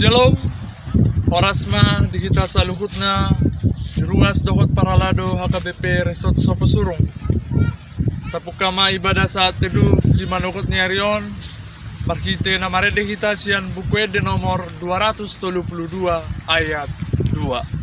Shalom, orasma di kita sa lukut na dirungas dokot paralado HKBP Resort Soposurong. Tapos kama ibadah saat teduh di manukot ni Arion, markite na marede kita siyan bukwede nomor 232 ayat 2.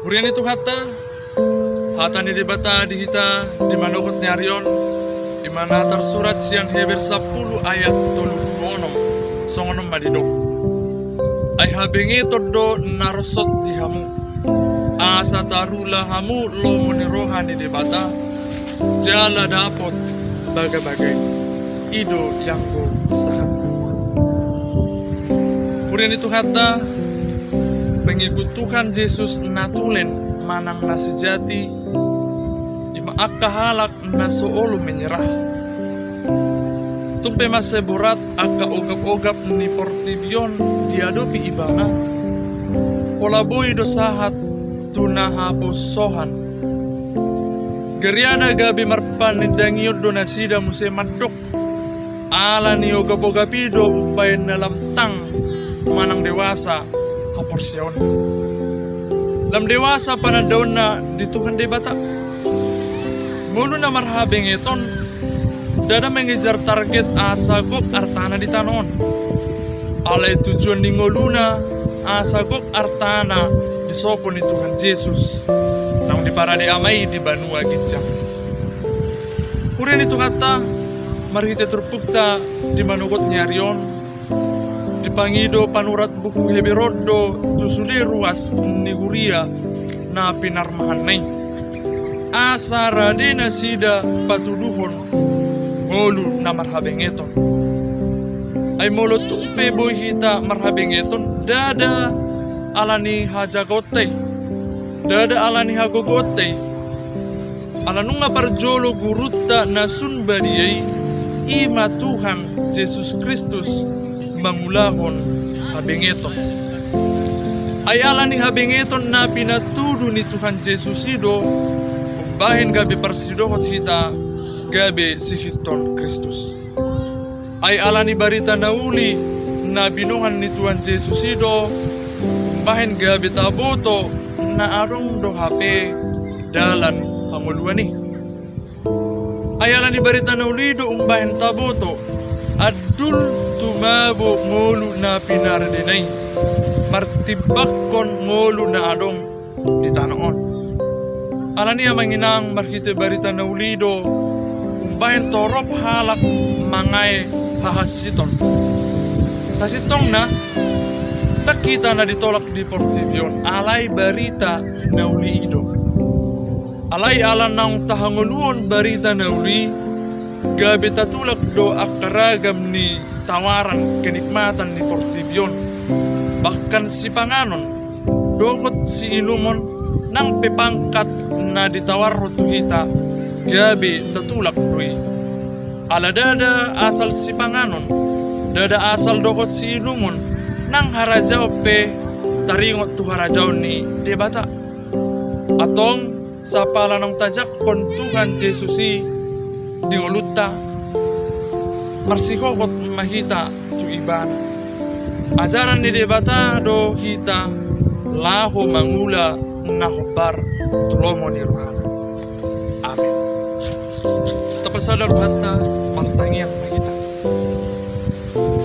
Hurian itu hata ni debata di kita di manukot ni Arion, di mana tersurat siang Heber 10 ayat 36 songonom badidok. Ay habingi todo narosot di hamu, asa tarula hamu lo munirohan ni debata, jala dapot bagai-bagai ido yang go sahat. Hurian itu pengikut Tuhan Yesus natulen manang nasejati ima akka halak na soolo menyerah tumpe maseburat akka ogap-ogap ni portibion diadopi ibana pola boy dosahat tuna hapus sohan geriada gabi marpan ni dangiot do nasida muse madok ala ni ogap-ogapido upay nalamtang manang dewasa porsiyon. Lam dewasa panadaon na dituhan de bata. Mulu na marhabing iton, dada mengejar target asagok artana di tanon. Alay tujuan di ngoluna asagok artana di sopon ni Tuhan Yesus. Nang di para di amay di banua gijak. Hurin itu kata, marhite terpukta di manugot nyarion. Dipangido panurat buku Heberodo tusuli ruas niguria na pinarmahan nay asara de na sida patuduhon ngolu na marhabeng eton ay molo tumpe boy hita marhabeng eton dada alani hajagotay dada alani hagogotay alanunga parjolo gurutta na sunbadiyay ima Tuhan Yesus Kristus mangulahon habingeton ay ala ni habingeton na pinatudo ni Tuhan Yesus ido bahin gabi parsidohot hita gabi sihiton Kristus ay ala ni barita na uli na binuhan ni Tuhan Yesus ido bahin gabi taboto na arong do hape dalan hanguluan ni ay ala ni barita na uli do bahin taboto adul tumabo ngolu na pinardinay martibakon ngolu na adong di tanaon ala niya manginang markite barita na ulido umbahin torop halak mangay hahasiton sa sitong na nakita na ditolak di Portibion alay barita na ulido alay alan ng tahanguluon barita na uli gabi tatulak do akaragam ni tawaran kenikmatan ni Portibion bahkan si panganon dokot si inumon nang pepangkat na ditawar rotuhita gabi tatulak doi ala dada asal si panganon dada asal dokot si inumon nang harajaw pe taringot tu harajaw ni debata atong sa pala ng tajak kon Tuhan Jesusi dingoluta marsikokot mahita tu ibana Ajaran ni debata do kita laho mangula na hobar tulomo ni rohana. Amin. Tapasadar hatta pangtangian na kita.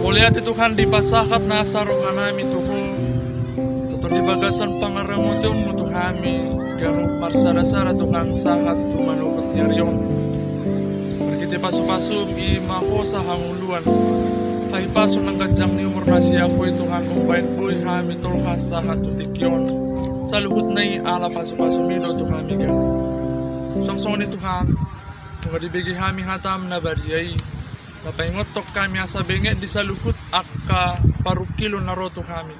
Mulihat Tuhan dipasakat na sa rohanami Tuhan. Tutun di bagasan pangaramutun mo Tuhami. Ganun marsara-sara Tuhan sahat tumanukot nyariyon. Markiti pasu-pasu i mahosa hanguluan. Ay paso ng gadyang ni umur na siya po Tuhan mumbayin buhay kami tolha sahat tutikyon. Sa luhut na ala pasu-pasu mino Tuhami ganun. Songsong ni Tuhan. Kung adibigi kami hatam na bariyay. Napaingotok kami asa bengek di saluhut akka parukilo na roto kami.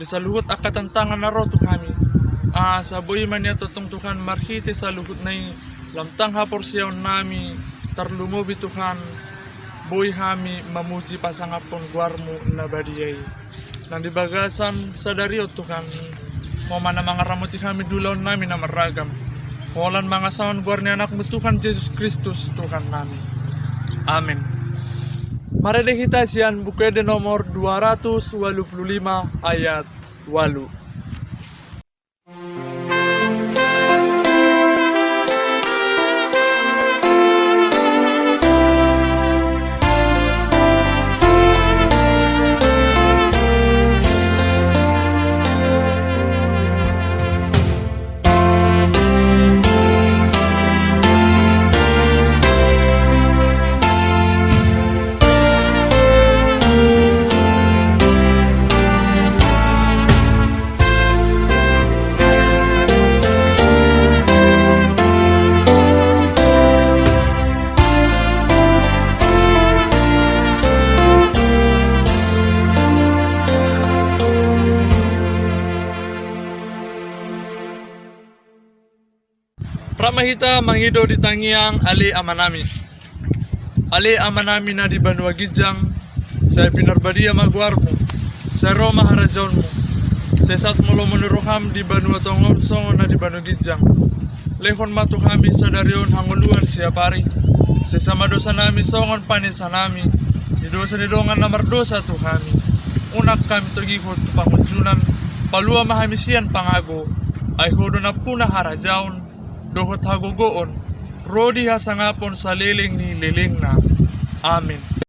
Di saluhut akka tantangan na roto kami. Sa buhay man niya totong Tuhan marhiti sa luhut na lamtang hapor siyaw nami tarlumubi Tuhan. Buhay kami mamuji pasangapon guarmo na bariyay. Nang dibagasan sa dariyo Tuhan. Mama na mga ramuti kami dulaw namin na maragam. Kuwalan mga saon guar ni anak mo Tuhan Jesus Kristus Tuhan namin. Amen. Mari kita siyan buku de nomor 285 ayat 8. Ramahita mangido di tangiang ali amanami. Ali amanami na di Banua Gijang, sa pinarbadia magwarmo, sa Roma harajon mo, sa sat mulo menuruham di Banua Tongorso na di Banua Gijang. Lehon matu kami sa darion hanguluan siya pari, sa sama dosa nami songon panis sa nami, di dosa ni dongan namar dosa tu kami. Unak kami tugihot pangunjunan, palua mahamisian pangago, ay hudo na puna harajaon, dohot hagugoon, rodi hasangapon sa liling ni liling na. Amin.